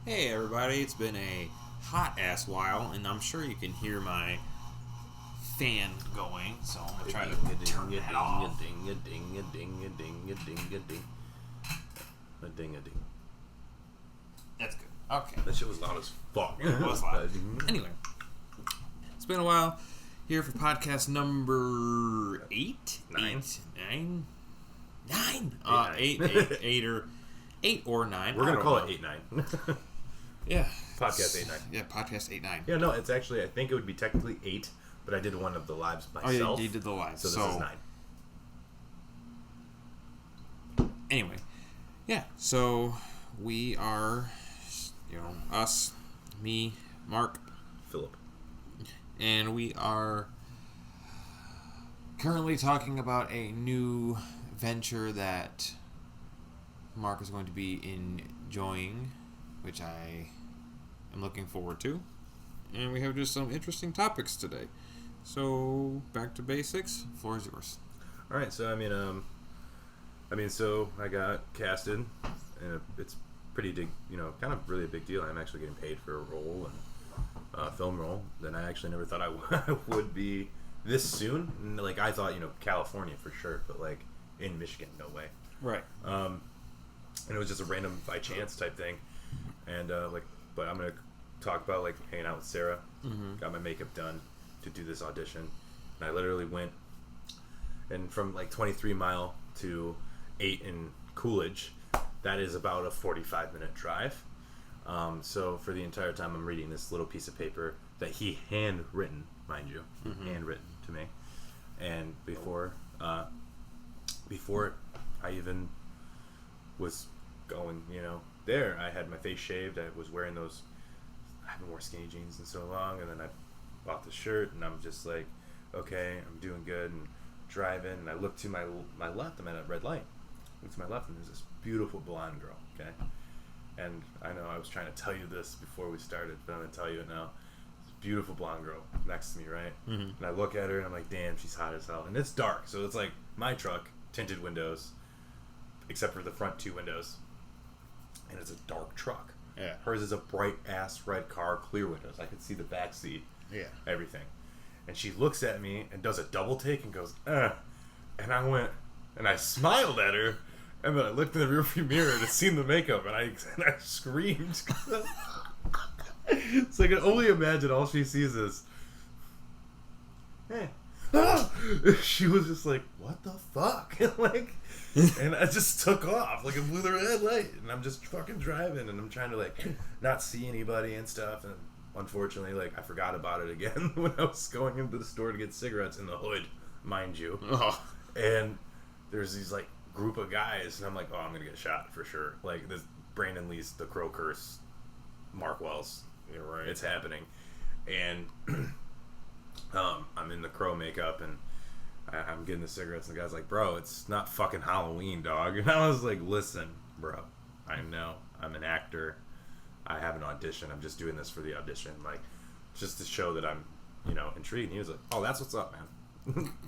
Hey everybody, it's been a hot ass while, and I'm sure you can hear my fan going, so I'm gonna try to turn that off. A ding. That's good. Okay. That shit was loud as fuck. It was loud. Anyway, it's been a while here for podcast number 8? Nine. 8 or 9. We're gonna call it 8-9. Yeah. Podcast 8-9. Yeah, podcast 8-9. Yeah, no, it's actually, I think it would be technically 8, but I did one of the lives myself. Oh, yeah, you did the live. So this is 9. Anyway, yeah, so we are, us, me, Mark, Philip. and we are currently talking about a new venture that Mark is going to be enjoying, which I am looking forward to. And we have just some interesting topics today. So, back to basics. Floor is yours. All right, so so I got casted, and it's pretty big, kind of really a big deal. I'm actually getting paid for a role, and film role, that I actually never thought I would be this soon. And, I thought, California for sure, but, in Michigan, no way. Right. And it was just a random by chance type thing. And, but I'm going to talk about, hanging out with Sarah. Mm-hmm. Got my makeup done to do this audition. And I literally went, and from, 23 Mile to 8 in Coolidge, that is about a 45-minute drive. So for the entire time, I'm reading this little piece of paper that he handwritten, mind you, handwritten to me. And before I even was going, there, I had my face shaved. I was wearing those. I haven't worn skinny jeans in so long, and then I bought the shirt, and I'm just like, okay, I'm doing good, and driving. And I look to my left. I'm at a red light. Look to my left, and there's this beautiful blonde girl. Okay, and I know I was trying to tell you this before we started, but I'm gonna tell you it now. This beautiful blonde girl next to me, right? Mm-hmm. And I look at her, and I'm like, damn, she's hot as hell. And it's dark, so it's like my truck, tinted windows, except for the front 2 windows, and it's a dark truck. Yeah. Hers is a bright ass red car, clear windows. I can see the back seat. Yeah. Everything. And she looks at me and does a double take and goes, And I went, and I smiled at her, and then I looked in the rearview mirror to see the makeup, and I screamed. So I can only imagine all she sees is, hey. She was just like, what the fuck? And I just took off, it blew the red light, and I'm just fucking driving, and I'm trying to not see anybody and stuff, and unfortunately, I forgot about it again when I was going into the store to get cigarettes in the hood, mind you. Oh. And there's these group of guys, and I'm like, oh, I'm gonna get shot for sure. This Brandon Lee's The Crow Curse, Mark Wells. You're right. It's happening, and I'm in the crow makeup, and I'm getting the cigarettes, and the guy's like, bro, it's not fucking Halloween, dog. And I was like, listen, bro, I know I'm an actor. I have an audition. I'm just doing this for the audition, just to show that I'm, intrigued. And he was like, oh, that's what's up, man.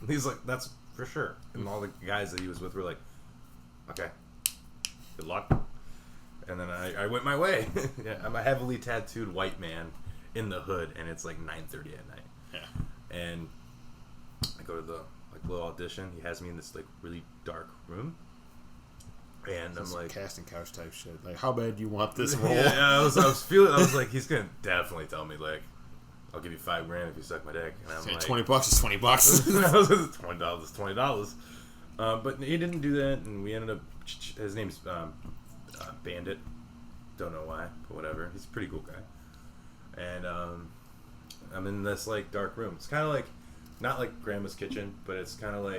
He's like, that's for sure. And all the guys that he was with were like, okay, good luck. And then I went my way. Yeah, I'm a heavily tattooed white man in the hood, and it's 9:30 at night. Yeah. And I go to the little audition. He has me in this really dark room, and I'm like, casting couch type shit. How bad do you want this role? Yeah, I was feeling. I was like, he's gonna definitely tell me I'll give you $5,000 if you suck my dick. And I'm like, $20 is $20. I was like, $20 is $20. But he didn't do that, and we ended up. His name's Bandit. Don't know why, but whatever. He's a pretty cool guy. And I'm in this dark room. It's kind of not like Grandma's kitchen, but it's kind of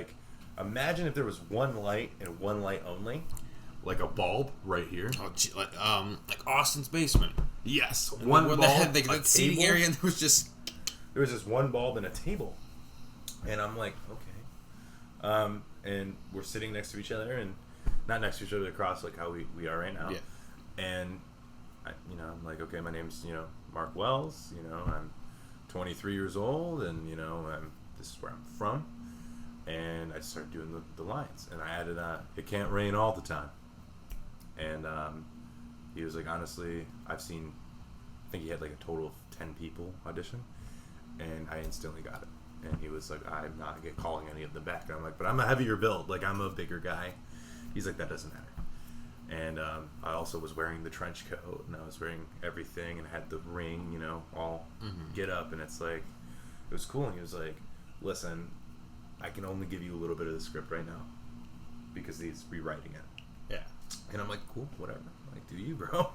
imagine if there was one light and one light only, a bulb right here. Oh, like Austin's basement. Yes, and one bulb. They had that seating area, and there was just one bulb and a table, and I'm like, okay, and we're sitting next to each other, and not next to each other, across how we are right now, yeah. And I'm like, okay, my name's Mark Wells, I'm 23 years old, and this is where I'm from, and I started doing the lines, and I added it can't rain all the time, and He was like, honestly, I think he had like a total of 10 people audition, and I instantly got it. And he was like, I'm not calling any of them back. And I'm like, but I'm a heavier build. Like, I'm a bigger guy. He's like, that doesn't matter. And I also was wearing the trench coat, and I was wearing everything, and I had the ring, you know, all get up. And it's like, it was cool. And he was like, listen, I can only give you a little bit of the script right now because he's rewriting it. Yeah. And I'm like, cool, whatever. Like, do you, bro?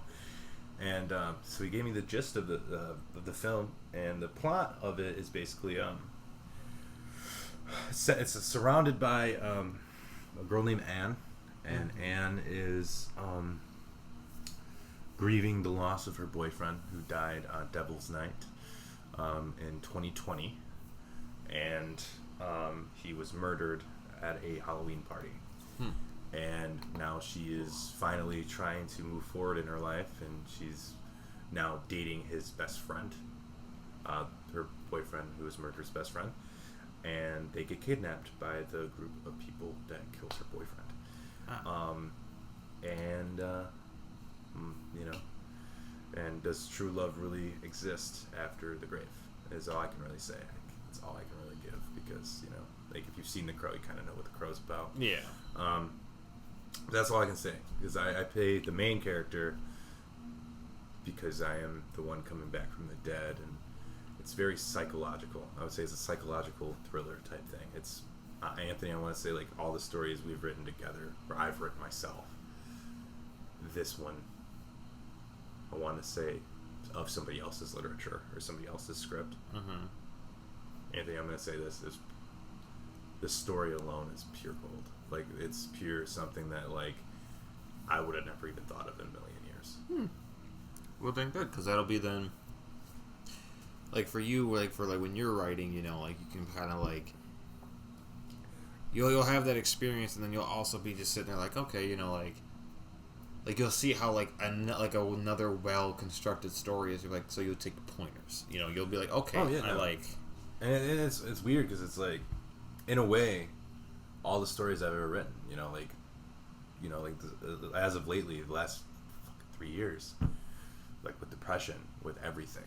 And so he gave me the gist of the film, and the plot of it is basically it's surrounded by a girl named Anne, and Anne is grieving the loss of her boyfriend who died on Devil's Night in 2020, and he was murdered at a Halloween party. And now she is finally trying to move forward in her life, and she's now dating his best friend, her boyfriend who was murdered's best friend, and they get kidnapped by the group of people that kills her boyfriend. You know, and does true love really exist after the grave? Is all I can really say. It's all I can really give, because, you know, like, if you've seen The Crow, you kind of know what The Crow's about. Yeah. That's all I can say, because I play the main character because I am the one coming back from the dead, and it's very psychological. I would say it's a psychological thriller type thing. It's Anthony, I want to say, like, all the stories we've written together, or I've written myself, this one I want to say of somebody else's literature or somebody else's script. Anthony, I'm going to say this story alone is pure gold. Like, it's pure something that, like, I would have never even thought of in a million years. Well, then good, because that'll be then, like, for you, like, for, like, when you're writing, you know, like, you can kind of, like, you'll have that experience, and then you'll also be just sitting there, like, okay, you know, like you'll see how, like, another well-constructed story is. You're like, so you'll take pointers, you know, you'll be like, okay, like, and it's weird, because it's like, in a way, all the stories I've ever written, as of lately, the last 3 years, like, with depression, with everything,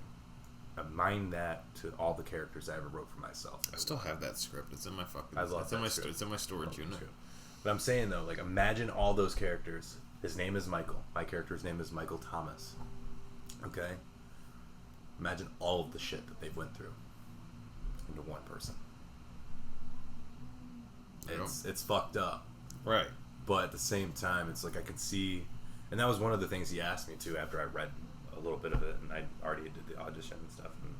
I mind that to all the characters I ever wrote for myself. I still have that script. It's in my fucking. I love that script. It's in my storage unit. But I'm saying, though, like, imagine all those characters. His name is Michael. My character's name is Michael Thomas. Okay? Imagine all of the shit that they went through into one person. It's fucked up. Right. But at the same time, it's like I could see, and that was one of the things he asked me to after I read a little bit of it, and I already did the audition and stuff, and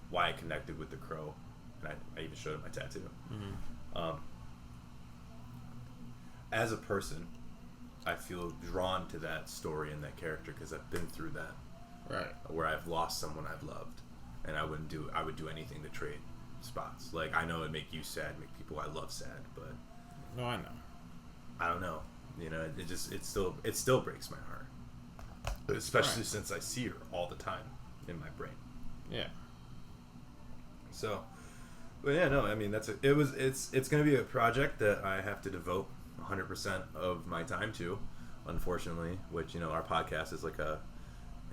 why I connected with the Crow, and I even showed him my tattoo. As a person, I feel drawn to that story and that character because I've been through that. Right. Where I've lost someone I've loved, and I would do anything to trade spots. Like, I know it'd make you sad, make people I love sad, but no, I know. I don't know. You know, it still breaks my heart, especially since I see her all the time in my brain. Yeah. So, but yeah, no, I mean it's going to be a project that I have to devote 100% of my time to, unfortunately. Which, you know, our podcast is like a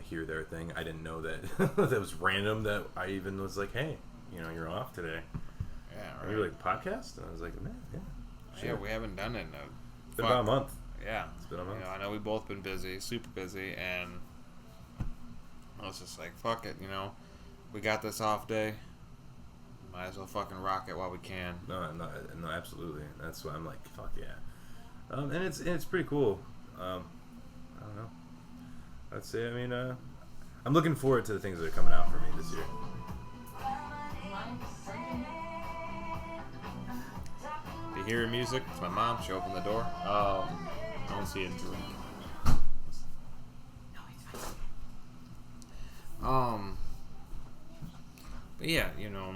here there thing. I didn't know that that was random. That I even was like, hey, you know, you're off today. Yeah. Right. And you were like, podcast, and I was like, man, yeah. Sure. Yeah, we haven't done it in It's been about a month. Yeah. It's been a month. You know, I know we've both been busy, super busy, and I was just like, fuck it, you know. We got this off day. Might as well fucking rock it while we can. No, absolutely. That's why I'm like, fuck yeah. And it's pretty cool. I don't know. I'd say, I mean, I'm looking forward to the things that are coming out for me this year. You hear music? It's my mom. She opened the door. I don't see a drink. But yeah, you know,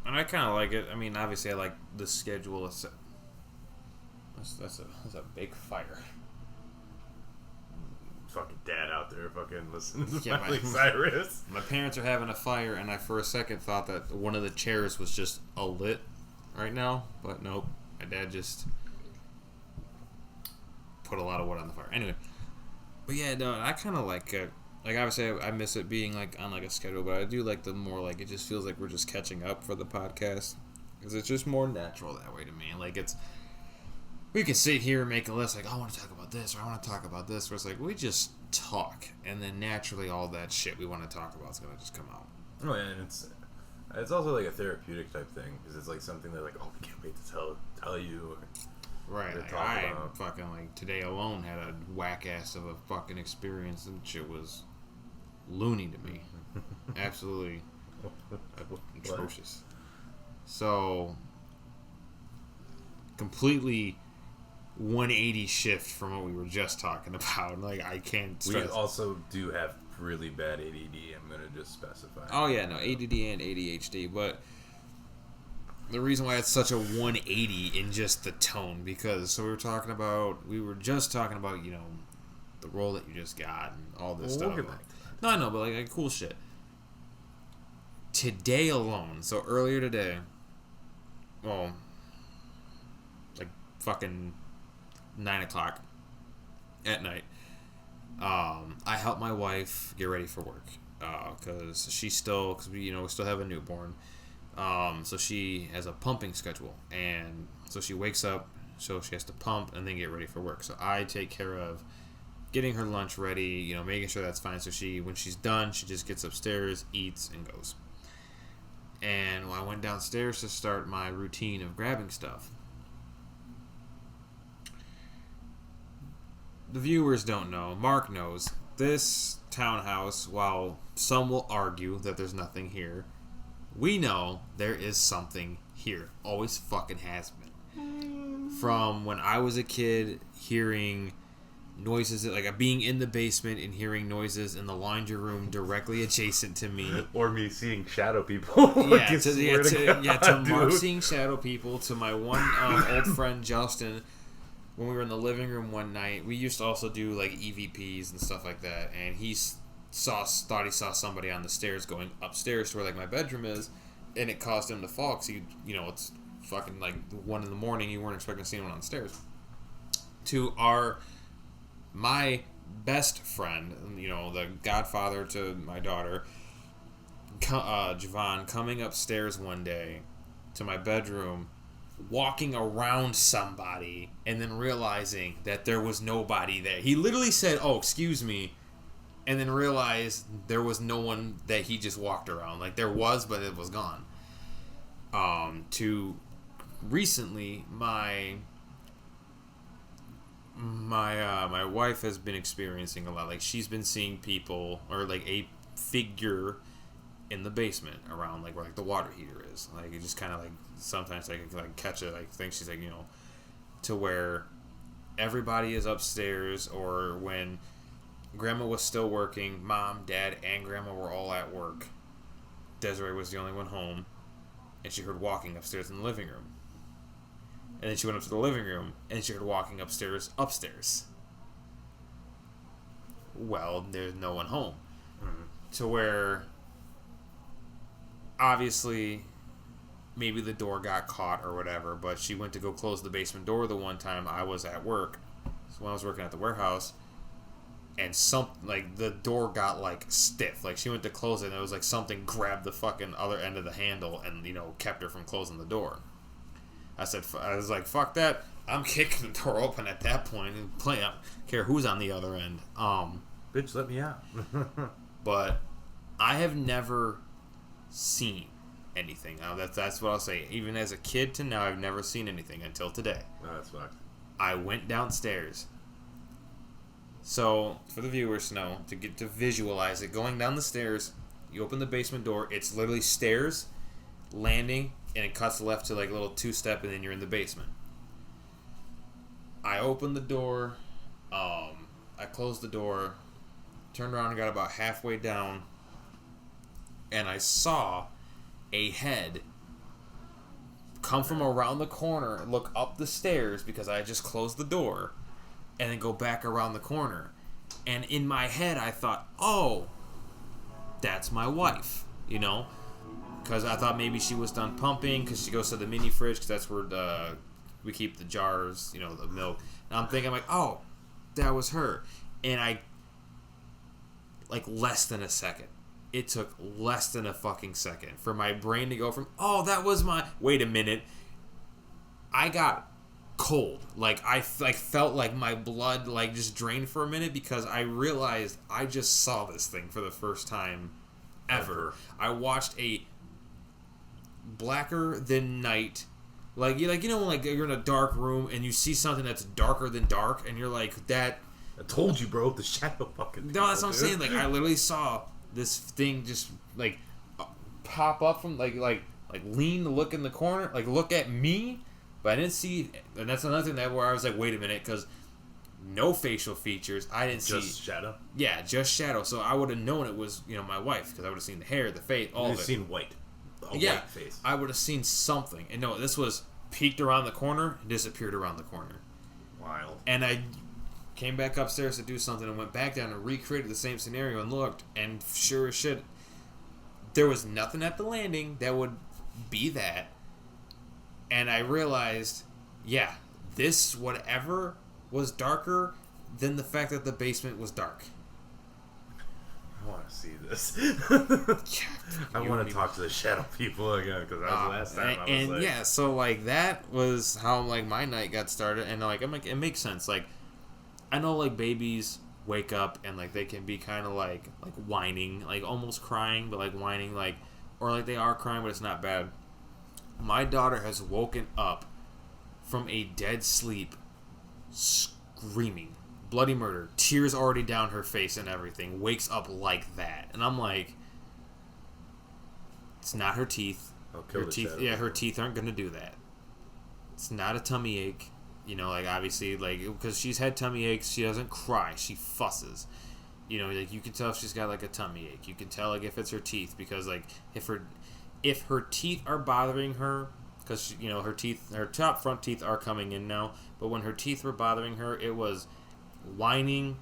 and I kind of like it. I mean, obviously, I like the schedule. That's a big fire. Fucking dad out there fucking listening to Yeah, Miley Cyrus. My parents are having a fire, and I for a second thought that one of the chairs was just lit right now, but nope. My dad just put a lot of wood on the fire. Anyway, But yeah, no, I kind of like it. Like, obviously, I miss it being, like, on, like, a schedule, but I do like the more, like, it just feels like we're just catching up for the podcast. Because it's just more natural that way to me. Like, it's... We can sit here and make a list, like, oh, I want to talk about this, or I want to talk about this, where it's like, we just talk, and then naturally all that shit we want to talk about is going to just come out. Oh, yeah, and it's also, like, a therapeutic type thing, because it's, like, something that, like, oh, we can't wait to tell you, or right, like, I fucking, like, today alone had a whack-ass of a fucking experience, and shit was loony to me. Absolutely atrocious. So, completely 180 shift from what we were just talking about. Like, I can't stress. We also do have really bad ADD, I'm going to just specify. Oh, yeah, no, ADD and ADHD, but the reason why it's such a 180 in just the tone, because, so we were just talking about, you know, the role that you just got and all this stuff. We'll get back to that. No, I know, but like cool shit. Today alone, so earlier today, well, like fucking 9 o'clock at night, I helped my wife get ready for work because we still have a newborn, so she has a pumping schedule, and so she wakes up, so she has to pump and then get ready for work. So I take care of getting her lunch ready, you know, making sure that's fine. So when she's done, she just gets upstairs, eats, and goes. And I went downstairs to start my routine of grabbing stuff. The viewers don't know. Mark knows. This townhouse, while some will argue that there's nothing here, we know there is something here. Always fucking has been. From when I was a kid, hearing noises, like being in the basement and hearing noises in the laundry room directly adjacent to me, or me seeing shadow people. To Mark seeing shadow people, to my one old friend Justin, when we were in the living room one night. We used to also do like EVPs and stuff like that, and he thought he saw somebody on the stairs going upstairs to where like my bedroom is, and it caused him to fall because it's fucking like 1 a.m. You weren't expecting to see anyone on the stairs. To my best friend, the godfather to my daughter, Javon, coming upstairs one day to my bedroom, walking around somebody, and then realizing that there was nobody there. He literally said, "Oh, excuse me," and then realized there was no one that he just walked around. Like, there was, but it was gone. To recently, my wife has been experiencing a lot. Like, she's been seeing people, or like a figure in the basement around like where like the water heater is. Like, it just kind of like sometimes I can like catch it. Like, think she's like, to where everybody is upstairs, or when Grandma was still working, Mom, Dad, and Grandma were all at work. Desiree was the only one home, and she heard walking upstairs in the living room. And then she went up to the living room, and she heard walking upstairs. Well, there's no one home. Mm-hmm. To where, obviously, maybe the door got caught or whatever, but she went to go close the basement door the one time I was at work. So when I was working at the warehouse, and the door got, like, stiff. Like, she went to close it, and it was like something grabbed the fucking other end of the handle and, kept her from closing the door. I was like, fuck that. I'm kicking the door open at that point and I don't care who's on the other end. Bitch, let me out. But I have never seen anything. That's what I'll say. Even as a kid to now, I've never seen anything until today. No, that's fucked. I went downstairs. So, for the viewers to know, to get to visualize it, going down the stairs, you open the basement door, it's literally stairs, landing, and it cuts left to like a little 2-step, and then you're in the basement. I opened the door, I closed the door, turned around and got about halfway down, and I saw a head come from around the corner, look up the stairs because I had just closed the door, and then go back around the corner. And in my head, I thought, oh, that's my wife, because I thought maybe she was done pumping, because she goes to the mini fridge, because that's where we keep the jars, the milk. And I'm thinking, like, oh, that was her. And like less than a second. It took less than a fucking second for my brain to go from, oh, that was my... Wait a minute. I got cold. Like, I felt like my blood, like, just drained for a minute because I realized I just saw this thing for the first time ever. I watched a blacker than night... Like you know when like you're in a dark room and you see something that's darker than dark and you're like, that... I told you, bro, the shadow fucking... No, that's what I'm saying. Like, I literally saw this thing just, like, pop up from, like lean to look in the corner, like, look at me, but I didn't see... And that's another thing that where I was like, wait a minute, because no facial features. I didn't see... Just shadow? Yeah, just shadow. So I would have known it was, my wife, because I would have seen the hair, the face, all of it. You've seen white. White face. I would have seen something. And no, this was peeked around the corner, disappeared around the corner. Wild. And I came back upstairs to do something and went back down and recreated the same scenario and looked, and sure as shit, there was nothing at the landing that would be that. And I realized, yeah, this whatever was darker than the fact that the basement was dark. I want to see this. I want to talk to the shadow people again because that was the last time I was like... yeah, so like that was how like my night got started, and like it makes sense. Like, I know like babies wake up and like they can be kind of like whining, like almost crying, but like whining, like, or like they are crying but it's not bad. My daughter has woken up from a dead sleep screaming, bloody murder, tears already down her face and everything, wakes up like that, and I'm like, it's not her teeth. Her teeth, her teeth aren't gonna do that. It's not a tummy ache. Like, obviously, like, because she's had tummy aches, she doesn't cry, she fusses. Like, you can tell if she's got, like, a tummy ache. You can tell, like, if it's her teeth, because, like, if her teeth are bothering her, because, her top front teeth are coming in now, but when her teeth were bothering her, it was whining,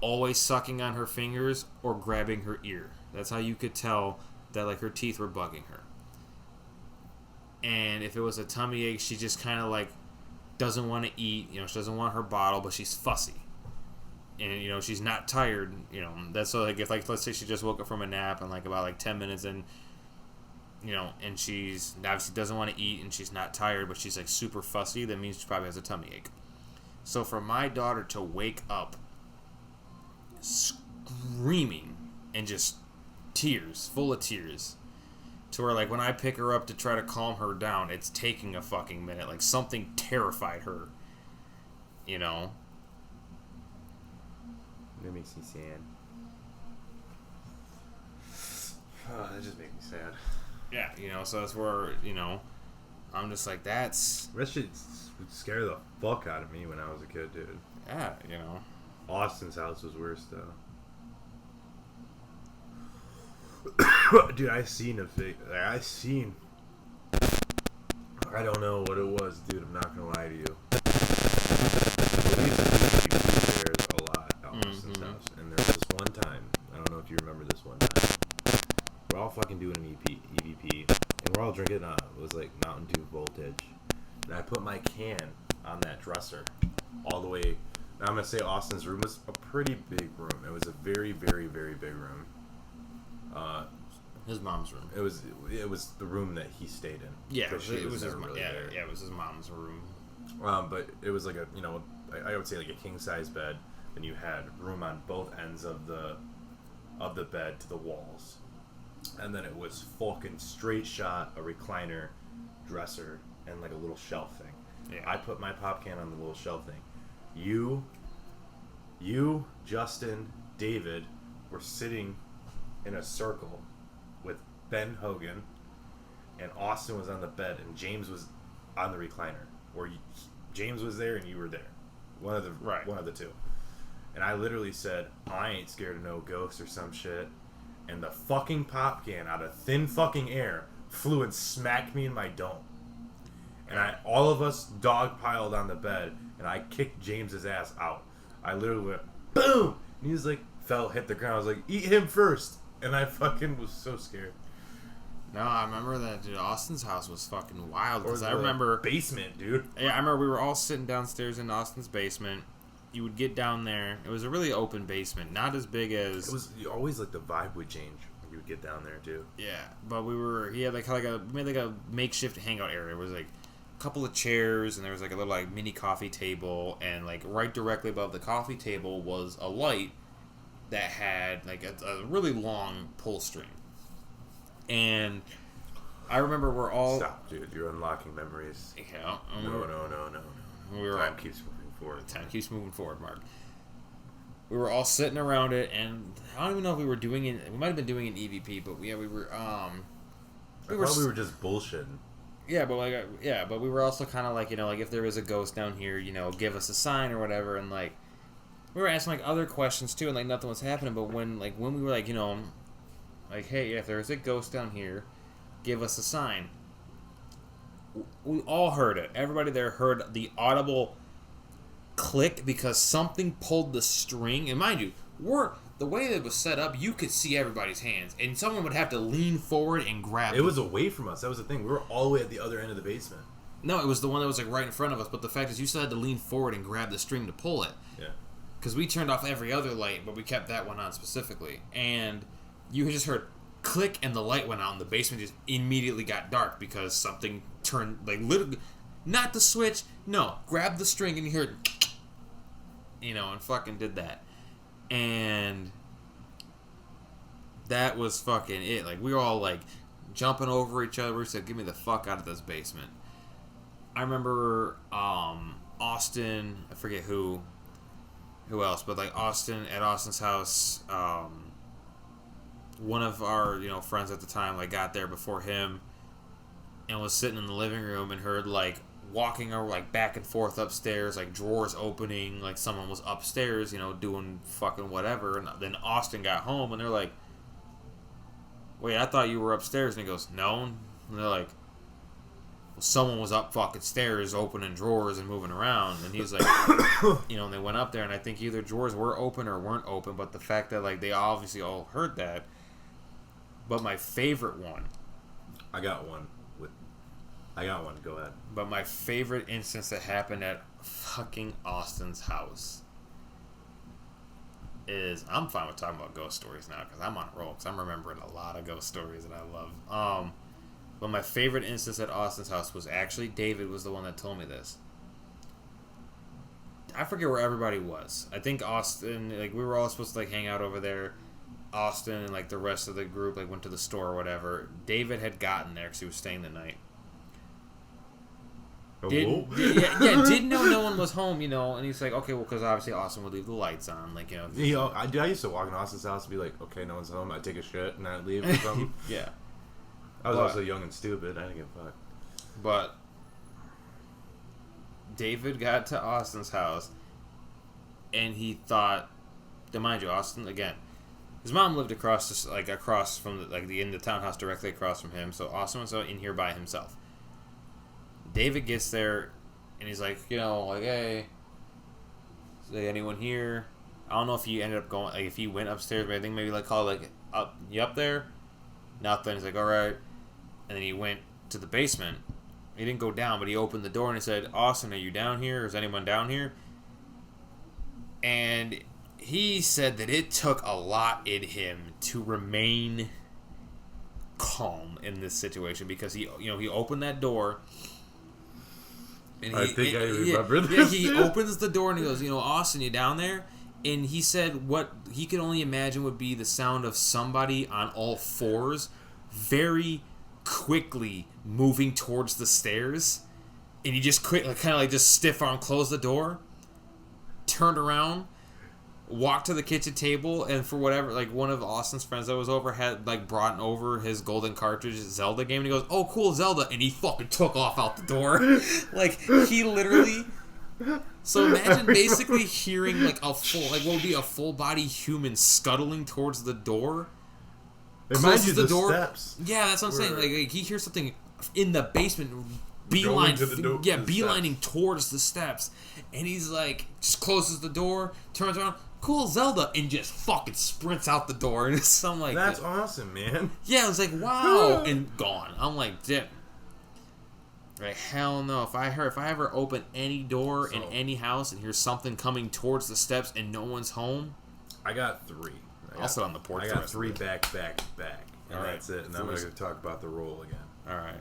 always sucking on her fingers, or grabbing her ear. That's how you could tell that, like, her teeth were bugging her. And if it was a tummy ache, she just kind of, like, doesn't want to eat, she doesn't want her bottle, but she's fussy. And, she's not tired, that's so, like, if, like, let's say she just woke up from a nap and, like, about, like, 10 minutes in, and she's obviously doesn't want to eat and she's not tired, but she's, like, super fussy, that means she probably has a tummy ache. So for my daughter to wake up screaming and just tears, full of tears, to where, like, when I pick her up to try to calm her down, it's taking a fucking minute. Like, something terrified her. It makes me sad. Oh, that just makes me sad. Yeah, so that's where, I'm just like, that shit would scare the fuck out of me when I was a kid, dude. Yeah, Austin's house was worse, though. Dude, I don't know what it was, dude. I'm not gonna lie to you. We used to see bears a lot at Austin's house, and there was this one time. I don't know if you remember this one time. We're all fucking doing an EVP, and we're all drinking. It was like Mountain Dew Voltage, and I put my can on that dresser all the way. Now I'm gonna say Austin's room was a pretty big room. It was a very, very, very big room. His mom's room. It was the room that he stayed in. Yeah, it was his mom. It was his mom's room. But it was like I would say like a king size bed. And you had room on both ends of the bed to the walls, and then it was fucking straight shot, a recliner, dresser, and like a little shelf thing. Yeah. I put my pop can on the little shelf thing. You, Justin, David were sitting in a circle with Ben Hogan, and Austin was on the bed, and James was on the recliner. James was there, and you were there. One of the two. And I literally said, I ain't scared of no ghosts or some shit. And the fucking pop can out of thin fucking air flew and smacked me in my dome. And all of us dogpiled on the bed, and I kicked James's ass out. I literally went, boom! And he was like, hit the ground. I was like, eat him first. And I fucking was so scared. No, I remember that, dude. Austin's house was fucking wild. Because I remember... basement, dude. Yeah, I remember we were all sitting downstairs in Austin's basement. you would get down there. It was a really open basement, not as big as... It was always like the vibe would change when you would get down there too. Yeah, but he had like a makeshift hangout area. It was like a couple of chairs, and there was like a little like mini coffee table, and like right directly above the coffee table was a light that had like a really long pull string. And I remember we're all... Stop, dude. You're unlocking memories. Yeah. No. Time keeps moving forward. Time keeps moving forward, Mark. We were all sitting around it, and I don't even know if we were doing it. We might have been doing an EVP, but we were. We were just bullshitting. Yeah, but we were also kind of like, like if there is a ghost down here, give us a sign or whatever, and like we were asking like other questions too, and like nothing was happening. But when we were like, like, hey, if there is a ghost down here, give us a sign. We all heard it. Everybody there heard the audible click because something pulled the string. And mind you, the way that it was set up, you could see everybody's hands, and someone would have to lean forward and grab it. It was away from us. That was the thing. We were all the way at the other end of the basement. No, it was the one that was like right in front of us. But the fact is, you still had to lean forward and grab the string to pull it. Yeah. Because we turned off every other light, but we kept that one on specifically. And you just heard click, and the light went out, and the basement just immediately got dark because something turned, like, literally, not the switch, no, grab the string, and you heard, and fucking did that. And that was fucking it. Like, we were all, like, jumping over each other. We said, get me the fuck out of this basement. I remember, Austin, I forget who else, but, like, at Austin's house, one of our, friends at the time, like, got there before him and was sitting in the living room and heard, like, walking over, like, back and forth upstairs, like, drawers opening, like, someone was upstairs, doing fucking whatever. And then Austin got home, and they're like, wait, I thought you were upstairs. And he goes, no. And they're like, well, someone was up fucking stairs opening drawers and moving around. And he's like, and they went up there, and I think either drawers were open or weren't open, but the fact that, like, they obviously all heard that. But my favorite one. I got one. Go ahead. But my favorite instance that happened at fucking Austin's house is... I'm fine with talking about ghost stories now because I'm on a roll. Because I'm remembering a lot of ghost stories that I love. But my favorite instance at Austin's house was actually... David was the one that told me this. I forget where everybody was. I think Austin... Like, we were all supposed to, like, hang out over there. Austin and, like, the rest of the group, like, went to the store or whatever. David had gotten there because he was staying the night. Didn't know no one was home, and he's like, okay, well, because obviously Austin would leave the lights on, like, I used to walk in Austin's house and be like, okay, no one's home, I'd take a shit and I'd leave or something. Yeah. I was also young and stupid, I didn't give a fuck. But David got to Austin's house, and he thought, to mind you, Austin, again, his mom lived across from the in the townhouse directly across from him, so Austin was in here by himself. David gets there, and he's like, hey, is there anyone here? I don't know if he ended up going, like, if he went upstairs, but I think maybe, like, called, like, you up there? Nothing. He's like, all right. And then he went to the basement. He didn't go down, but he opened the door, and he said, Austin, are you down here? Is anyone down here? And he said that it took a lot in him to remain calm in this situation because he opened that door. And I remember this. He opens the door and he goes, Austin, you down there? And he said what he could only imagine would be the sound of somebody on all fours very quickly moving towards the stairs. And he just just stiff arm closed the door, turned around, walked to the kitchen table, and for whatever, like, one of Austin's friends that was over had, like, brought over his golden cartridge Zelda game, and he goes, oh, cool, Zelda, and he fucking took off out the door. Like, he literally... So imagine basically hearing, like, what would be a full-body human scuttling towards the door. Closes the door. Steps. Yeah, that's what I'm saying. Like, he hears something in the basement beelining towards the steps. And he's like, just closes the door, turns around, cool, Zelda, and just fucking sprints out the door. And it's something like that's awesome, man. Yeah, I was like, wow, and gone. I'm like, dip. Like, hell no. If I ever open any door in So- any house and hear something coming towards the steps and no one's home, I got 3. I'll sit on the porch. I the got rest 3 of the day. back, and All right. that's it. And I'm going to talk about the roll again. All right.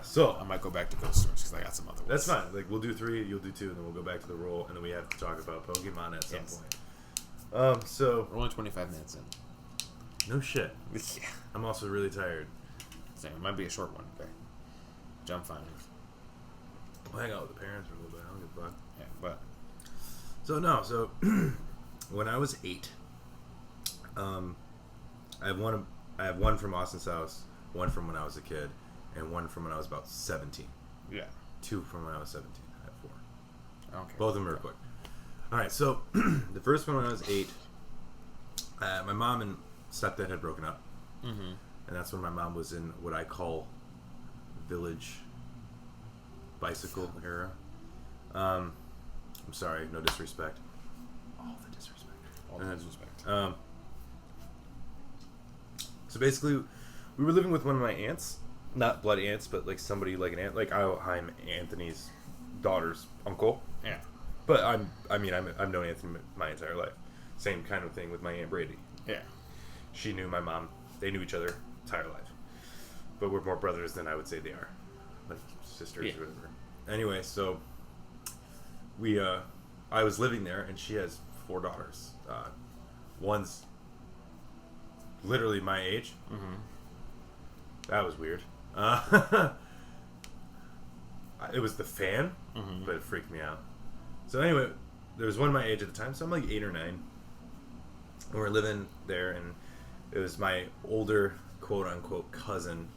So I might go back to ghost stories because I got some other ones. that's fine. Like we'll do 3, you'll do 2, and then we'll go back to the roll, and then we have to talk about Pokemon at some point. So We're only 25 minutes in. no shit. Yeah. I'm also really tired. So it might be a short one. Okay. Jump fine. We'll hang out with the parents for a little bit. I don't give a fuck. Yeah, but So when I was 8, I have one from Austin's house, one from when I was a kid, and one from when I was about 17. yeah. 2 from when I was 17. I have 4. I don't care. Both of them are quick. All right, so the first one when I was 8, my mom and stepdad had broken up, Mm-hmm. and that's when my mom was in what I call village bicycle era. I'm sorry, no disrespect. All the disrespect. All the disrespect. So basically, we were living with one of my aunts, not blood aunts, but like somebody like an aunt. Like I'm Anthony's daughter's uncle, Yeah. but I've known Anthony my entire life. Same kind of thing with my aunt Brady. Yeah. She knew my mom. They knew each other entire life, but we're more brothers than I would say they are, like sisters or whatever. Anyway, so I was living there, and she has 4 daughters. One's literally my age. Mm-hmm. That was weird. It was the fan, Mm-hmm. but it freaked me out. So anyway, there was one my age at the time, so I'm like 8 or 9. And we're living there, and it was my older quote-unquote cousin,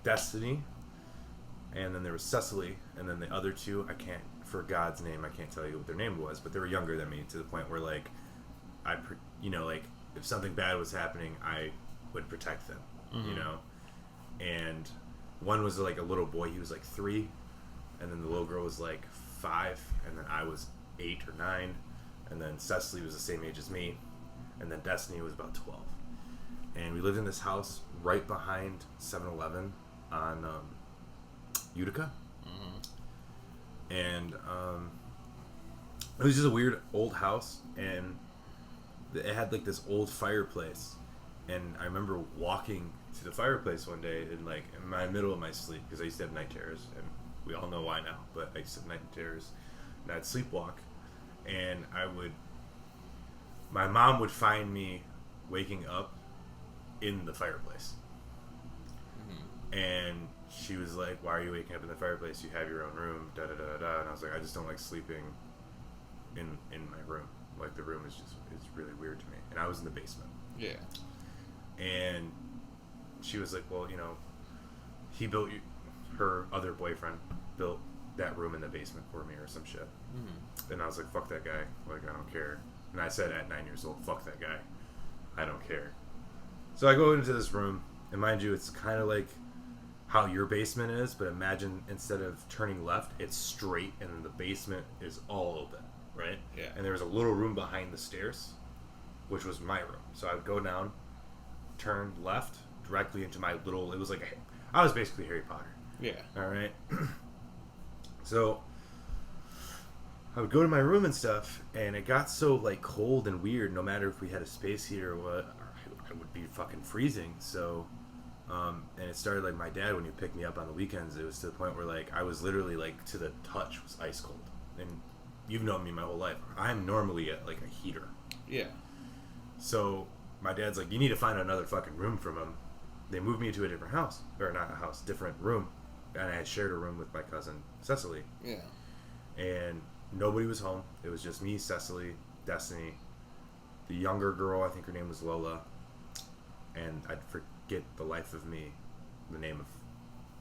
Destiny, and then there was Cecily, and then the other 2, for God's name, I can't tell you what their name was, but they were younger than me to the point where, like, like, if something bad was happening, I would protect them, Mm-hmm. And one was, like, a little boy, he was, like, 3, and then the little girl was, like, 5, and then I was 8 or 9, and then Cecily was the same age as me, and then Destiny was about 12. And we lived in this house right behind 7-Eleven on Utica. Mm-hmm. And it was just a weird old house, and it had like this old fireplace. And I remember walking to the fireplace one day in my middle of my sleep, because I used to have night terrors, and we all know why now, but I used to have night terrors, and I'd sleepwalk, and my mom would find me waking up in the fireplace. Mm-hmm. And she was like, "Why are you waking up in the fireplace? You have your own room, da da da da." And I was like, "I just don't like sleeping in my room. Like, the room is really weird to me." And I was in the basement. Yeah. And she was like, "Well, her other boyfriend built that room in the basement for me or some shit." Mm-hmm. And I was like, "Fuck that guy. Like, I don't care." And I said at 9 years old, "Fuck that guy. I don't care." So I go into this room, and mind you, it's kind of like how your basement is, but imagine instead of turning left, it's straight, and then the basement is all open, right? Yeah. And there was a little room behind the stairs, which was my room. So I would go down, turn left, directly into my little, it was like, I was basically Harry Potter. Yeah. All right. So I would go to my room and stuff, and it got so like cold and weird. No matter if we had a space heater or what, I would be fucking freezing. So, and it started like my dad, when he picked me up on the weekends, it was to the point where like I was literally like to the touch was ice cold. And you've known me my whole life. I'm normally at like a heater. Yeah. So my dad's like, "You need to find another fucking room from him." They moved me to a different house, or not a house, different room, and I had shared a room with my cousin Cecily. Yeah. And nobody was home. It was just me, Cecily, Destiny, the younger girl, I think her name was Lola, and I'd forget the life of me the name of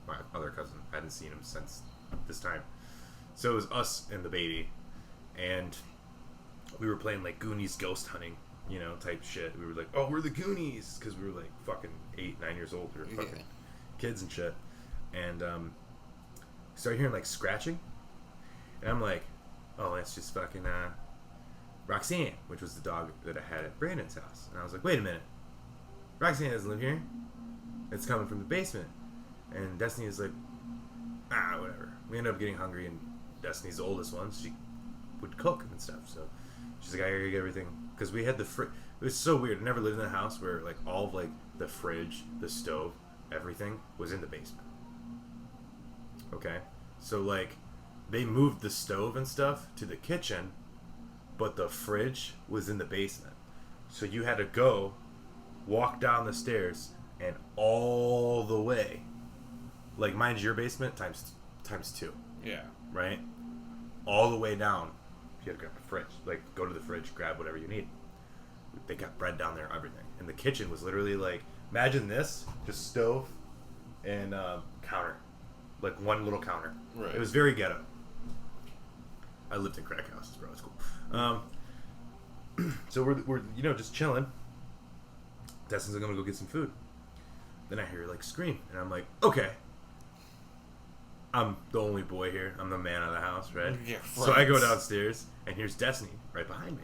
my other cousin. I hadn't seen him since this time. So it was us and the baby, and we were playing like Goonies ghost hunting, type shit. We were like, "Oh, we're the Goonies," because we were like fucking 8, 9 years old. We were fucking kids and shit. And started hearing like scratching, and I'm like, "Oh, that's just fucking Roxanne," which was the dog that I had at Brandon's house. And I was like, "Wait a minute, Roxanne doesn't live here. It's coming from the basement." And Destiny is like, whatever. We end up getting hungry, and Destiny's the oldest one. She would cook and stuff, so she's like, I gotta get everything. Because we had the fridge. It was so weird. I never lived in a house where, like, all of, like, the fridge, the stove, everything was in the basement. Okay? So, like, they moved the stove and stuff to the kitchen, but the fridge was in the basement. So you had to go, walk down the stairs, and all the way, like, mine's your basement times 2. Yeah. Right? All the way down, you had to grab the fridge. Like, go to the fridge, grab whatever you need. They got bread down there, everything. And the kitchen was literally like, imagine this, just stove and counter. Like, one little counter. Right. It was very ghetto. I lived in crack houses, bro. It's cool. So we're just chilling. Destiny's gonna go get some food. Then I hear, like, scream. And I'm like, okay. I'm the only boy here. I'm the man of the house, right? Yeah, right. So I go downstairs, and here's Destiny right behind me.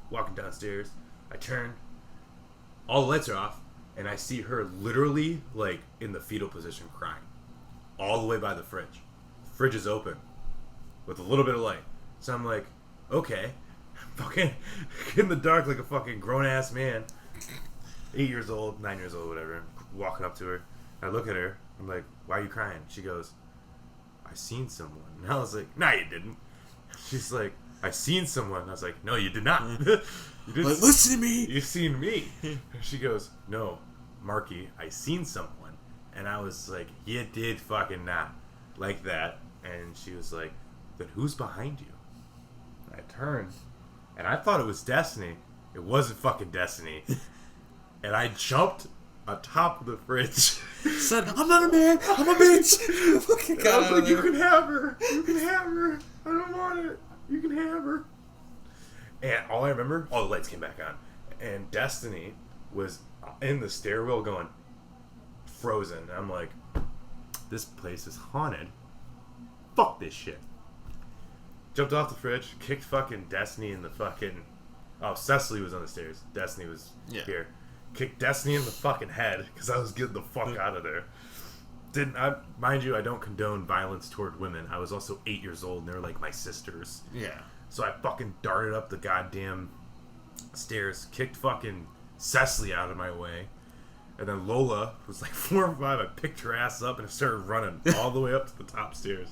Walking downstairs, I turn. All the lights are off, and I see her literally, like, in the fetal position crying. All the way by the fridge. The fridge is open with a little bit of light. So I'm like, okay. Fucking in the dark like a fucking grown-ass man. 8 years old, 9 years old, whatever. Walking up to her. I look at her. I'm like, why are you crying? She goes, I seen someone. And I was like, nah, you didn't. She's like, I seen someone. I was like, no, you did not. You didn't. Like, listen to me. You seen me. She goes, no, Marky, I seen someone. And I was like, you did fucking not. Like that. And she was like, then who's behind you? And I turned, and I thought it was Destiny. It wasn't fucking Destiny. And I jumped on top of the fridge. Said, I'm not a man, I'm a bitch. Fucking I was like, you can have her. You can have her. I don't want it. You can have her. And all I remember, all the lights came back on. And Destiny was in the stairwell going, frozen. And I'm like, this place is haunted. Fuck this shit. Jumped off the fridge, kicked fucking Destiny in the fucking... Oh, Cecily was on the stairs. Destiny was here. Kicked Destiny in the fucking head because I was getting the fuck out of there. Mind you, I don't condone violence toward women. I was also 8 years old and they were like my sisters. Yeah. So I fucking darted up the goddamn stairs, kicked fucking Cecily out of my way. And then Lola was like 4 or 5. I picked her ass up and started running all the way up to the top stairs.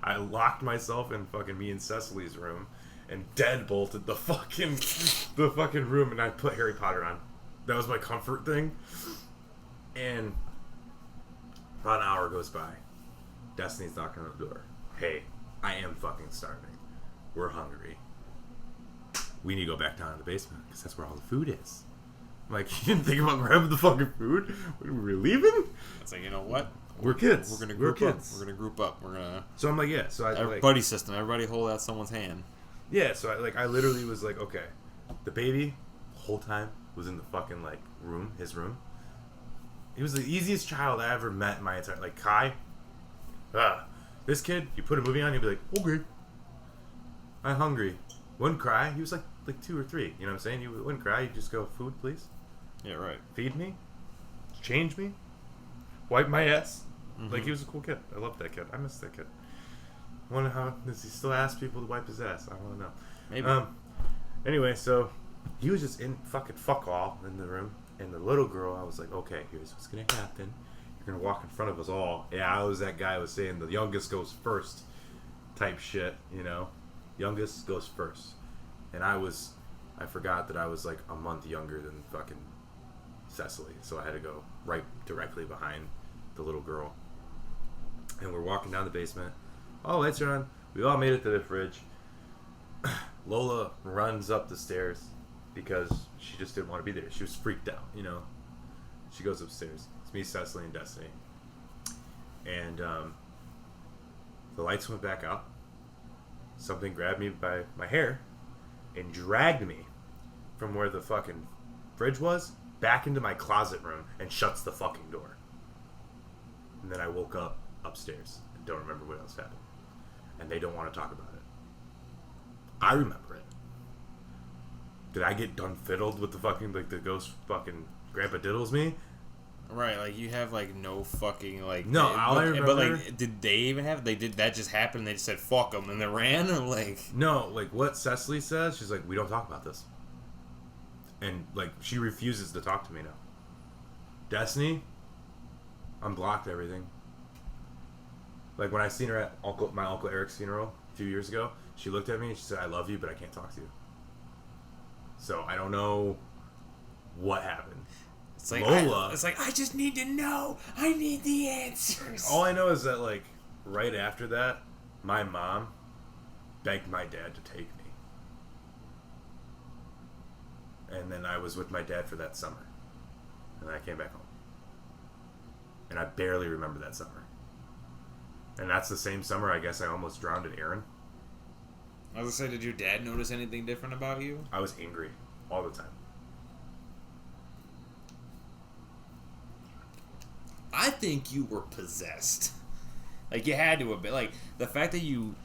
I locked myself in fucking me and Cecily's room and deadbolted the fucking room, and I put Harry Potter on. That was my comfort thing. And about an hour goes by. Destiny's knocking on the door. Hey, I am fucking starving. We're hungry. We need to go back down to the basement because that's where all the food is. I'm like, you didn't think about grabbing the fucking food when we were leaving? It's like, you know what? We're kids. We're gonna group up. We're gonna group up. We're gonna. So I'm like, yeah. So I buddy system. Everybody hold out someone's hand. Yeah. So I literally was like, okay. The baby, the whole time was in the fucking like room, his room. He was the easiest child I ever met in my entire like Kai. This kid, you put a movie on, he'd be like, okay. I'm hungry. Wouldn't cry. He was like 2 or 3. You know what I'm saying? He wouldn't cry. He'd just go, food, please. Yeah, right. Feed me. Change me. Wipe my ass. Mm-hmm. Like, he was a cool kid. I loved that kid. I miss that kid. I wonder how does he still ask people to wipe his ass? I want to know. Maybe. Anyway, so he was just in fucking fuck all in the room, and the little girl, I was like, okay, here's what's gonna happen. You're gonna walk in front of us all. Yeah, I was that guy who was saying the youngest goes first, type shit. You know, youngest goes first, and I forgot that I was like a month younger than fucking Cecily, so I had to go right directly behind the little girl. And we're walking down the basement. All lights are on. We all made it to the fridge. Lola runs up the stairs because she just didn't want to be there. She was freaked out, you know. She goes upstairs. It's me, Cecily, and Destiny. And the lights went back out. Something grabbed me by my hair and dragged me from where the fucking fridge was back into my closet room and shuts the fucking door. And then I woke up upstairs and don't remember what else happened. And they don't want to talk about it. I remember it. Did I get done fiddled with the fucking, like, the ghost fucking Grandpa Diddles me? Right, like you have like no fucking like. No, all I remember. But like, did they even have? They did that just happen? And they just said fuck them and they ran, or like. No, like what Cecily says. She's like, we don't talk about this, and like she refuses to talk to me now. Destiny, unblocked everything. Like when I seen her at my uncle Eric's funeral a few years ago, she looked at me and she said, "I love you, but I can't talk to you." So I don't know what happened. It's like Lola. it's like I just need to know. I need the answers. All I know is that like right after that, my mom begged my dad to take me, and then I was with my dad for that summer, and then I came back home, and I barely remember that summer. And that's the same summer I guess I almost drowned in Aaron. I was gonna say, did your dad notice anything different about you? I was angry all the time. I think you were possessed. Like, you had to have been. Like, the fact that you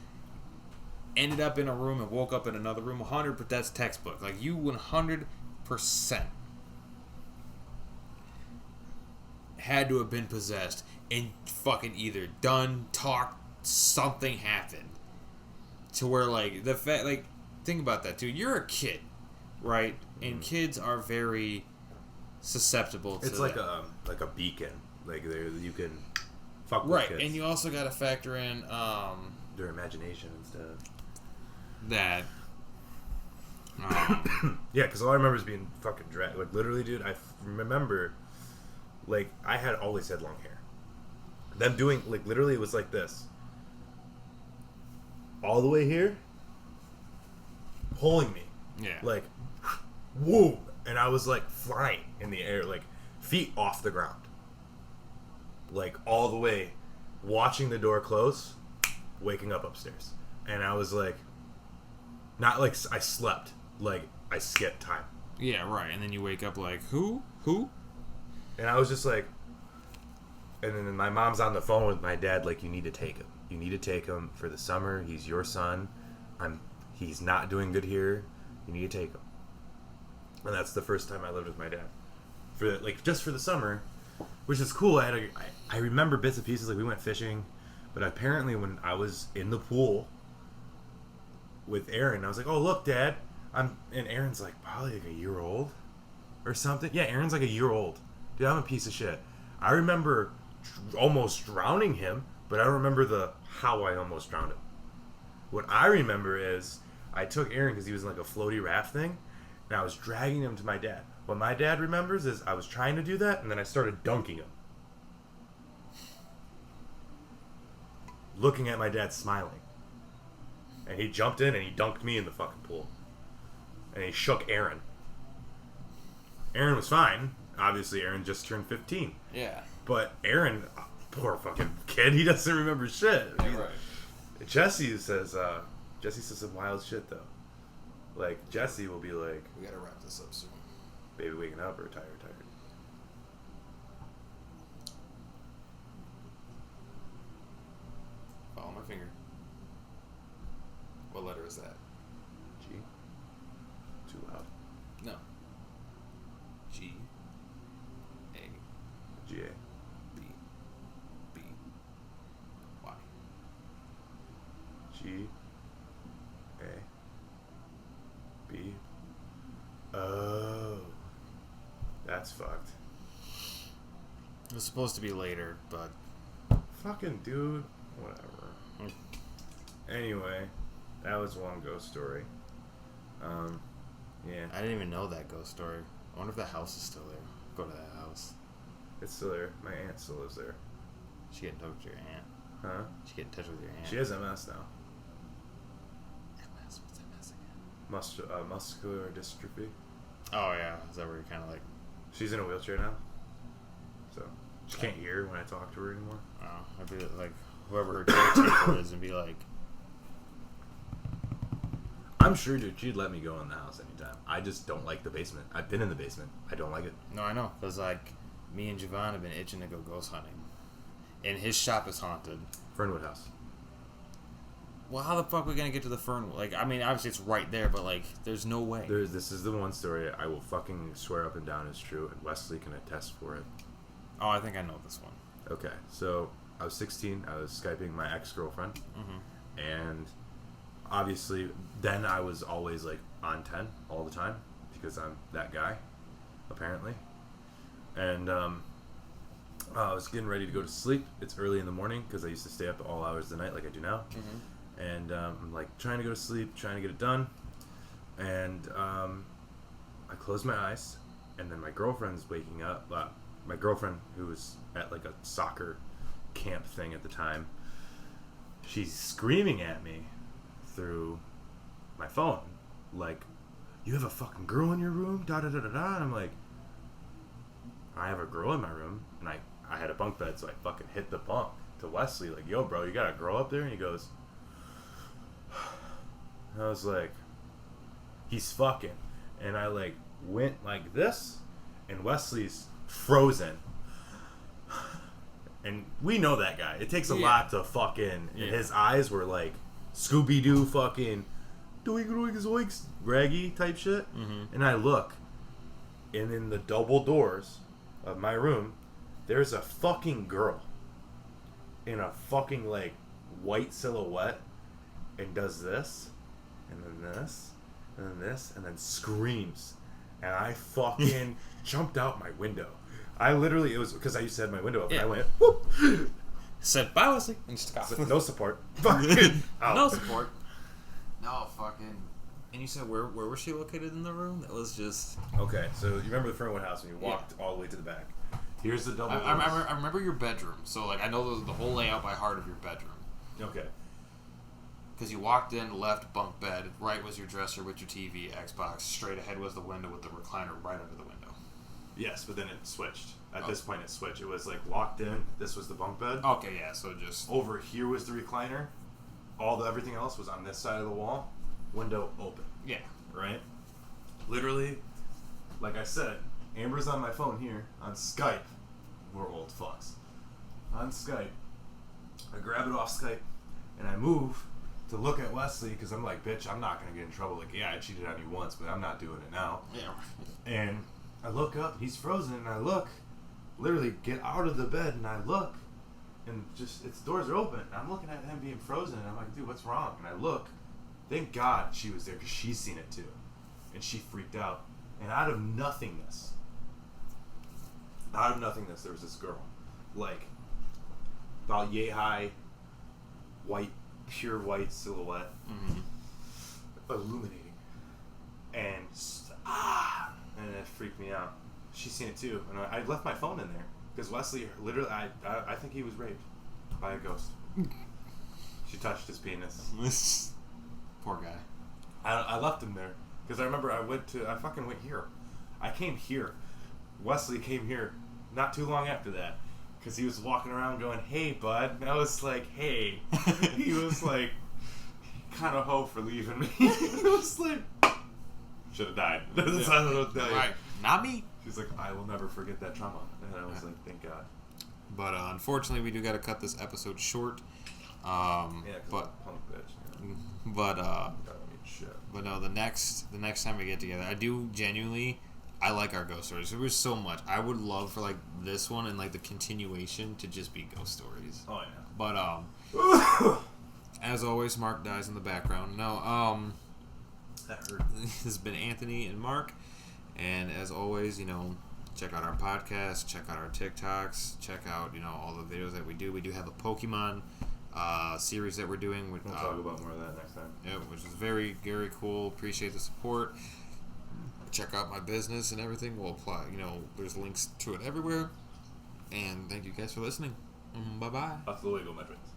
ended up in a room and woke up in another room, 100%, that's textbook. Like, you 100% had to have been possessed and fucking either done, talked, something happened. To where, like, the fact, like, think about that, too. You're a kid, right? And kids are very susceptible to It's like a beacon. Like you can fuck with kids. And you also got to factor in their imagination and stuff. That yeah, because all I remember is being fucking dragged. Like literally, dude, I remember like I had always had long hair. Them doing like literally it was like this, all the way here, pulling me. Yeah. Like, whoa, and I was like flying in the air, like feet off the ground. Like all the way, watching the door close, waking up upstairs, and I was like, not like I slept, like I skipped time. Yeah, right. And then you wake up like, who? And I was just like, and then my mom's on the phone with my dad, like, you need to take him. You need to take him for the summer. He's your son. He's not doing good here. You need to take him. And that's the first time I lived with my dad, just for the summer. Which is cool. I remember bits and pieces, like we went fishing, but apparently when I was in the pool with Aaron, I was like, "Oh look, Dad," and Aaron's like probably like a year old or something. Yeah, Aaron's like a year old. Dude, I'm a piece of shit. I remember almost drowning him, but I don't remember how I almost drowned him. What I remember is I took Aaron because he was in like a floaty raft thing, and I was dragging him to my dad. What my dad remembers is I was trying to do that, and then I started dunking him. Looking at my dad smiling. And he jumped in and he dunked me in the fucking pool. And he shook Aaron. Aaron was fine. Obviously, Aaron just turned 15. Yeah. But Aaron, poor fucking kid, he doesn't remember shit. Yeah, right. Jesse says some wild shit, though. Like, Jesse will be like, We gotta wrap this up soon. baby waking up or tired. Follow my finger. What letter is that? G? Too loud. No. G. A. G-A. B. B. Y. G. A. B. Oh. That's fucked. It was supposed to be later, but Fucking dude. Whatever. Anyway, that was one ghost story. Yeah. I didn't even know that ghost story. I wonder if the house is still there. Go to that house. It's still there. My aunt still lives there. She get in touch with your aunt. Huh? She get in touch with your aunt. She has MS now. MS? What's MS again? Muscular dystrophy. Oh yeah, is that where you're kind of like? She's in a wheelchair now. So she can't hear when I talk to her anymore. Oh, I'd be like whoever her caretaker is, and be like, I'm sure, dude, she'd let me go in the house anytime. I just don't like the basement. I've been in the basement. I don't like it. no, I know, because like me and Javon have been itching to go ghost hunting, and his shop is haunted. Fernwood House. Well, how the fuck are we gonna get to the Fernwood? Like, I mean, obviously it's right there, but like, there's no way. This is the one story I will fucking swear up and down is true, and Wesley can attest for it. Oh, I think I know this one. Okay, so I was 16. I was Skyping my ex-girlfriend. And obviously, then I was always, like, on 10 all the time because I'm that guy, apparently. And I was getting ready to go to sleep. It's early in the morning because I used to stay up all hours of the night like I do now. And I'm, like, trying to go to sleep, trying to get it done. And I close my eyes, and then my girlfriend's waking up. My girlfriend, who was at, like, a soccer camp thing at the time, she's screaming at me through my phone, like, you have a fucking girl in your room, da-da-da-da-da, and I'm like, I have a girl in my room, and I had a bunk bed, so I fucking hit the bunk to Wesley, like, yo, bro, you got a girl up there? And he goes, and I was like, he's fucking, and I, like, went like this, and Wesley's frozen. And we know that guy. It takes a lot to fucking... Yeah. His eyes were like Scooby-Doo fucking... Doink, doink, zoinks, raggy type shit. And I look, and in the double doors of my room, there's a fucking girl in a fucking, like, white silhouette and does this, and then this, and then this, and then screams. And I fucking jumped out my window. I literally, it was because I used to have my window up, and I went, whoop! Said, bye, Wesley, and just got no support. Fucking no support. No, fucking. And you said, where was she located in the room? That was just... Okay, so you remember the Fernwood house when you walked all the way to the back. Here's the double I remember your bedroom, so, like, I know the whole layout by heart of your bedroom. Okay. Because you walked in, left, bunk bed, right was your dresser with your TV, Xbox, straight ahead was the window with the recliner right under the window. Yes, but then it switched. At this point, it switched. It was, like, locked in. This was the bunk bed. Okay, yeah, so just... Over here was the recliner. Everything else was on this side of the wall. Window open. Yeah. Right? Literally, like I said, Amber's on my phone here, on Skype. We're old fucks. On Skype. I grab it off Skype, and I move to look at Wesley, because I'm like, bitch, I'm not going to get in trouble. Like, yeah, I cheated on you once, but I'm not doing it now. Yeah. And I look up, he's frozen, and I look, literally get out of the bed, and I look, and just, its doors are open. And I'm looking at him being frozen, and I'm like, dude, what's wrong? And I look, thank God she was there, because she's seen it too. And she freaked out. And out of nothingness, there was this girl, like, about yay high, white, pure white silhouette, illuminating, and and it freaked me out. She's seen it too, and I left my phone in there because Wesley, literally, I think he was raped by a ghost. She touched his penis. Poor guy. I left him there because I remember I fucking went here. I came here. Wesley came here not too long after that because he was walking around going, "Hey, bud." And I was like, "Hey." He was like, kind of hoe for leaving me. It was like, should have died. That's not what I'll tell you. Right. Not me. She's like, I will never forget that trauma. And I was like, thank God. But unfortunately, we do got to cut this episode short. Yeah, because I'm a punk bitch. You know? But no, the next time we get together, I do genuinely, I like our ghost stories. There was so much. I would love for, like, this one and, like, the continuation to just be ghost stories. Oh, yeah. But as always, Mark dies in the background. No, that hurt. This has been Anthony and Mark, and as always, you know, check out our podcast, check out our TikToks, check out, you know, all the videos that we do. We do have a Pokemon series that we're doing. We'll talk about more of that next time. Yeah, which is very, very cool. Appreciate the support. Check out my business and everything. We'll apply, you know, there's links to it everywhere. And thank you guys for listening. Bye-bye. Hasta luego, my friends.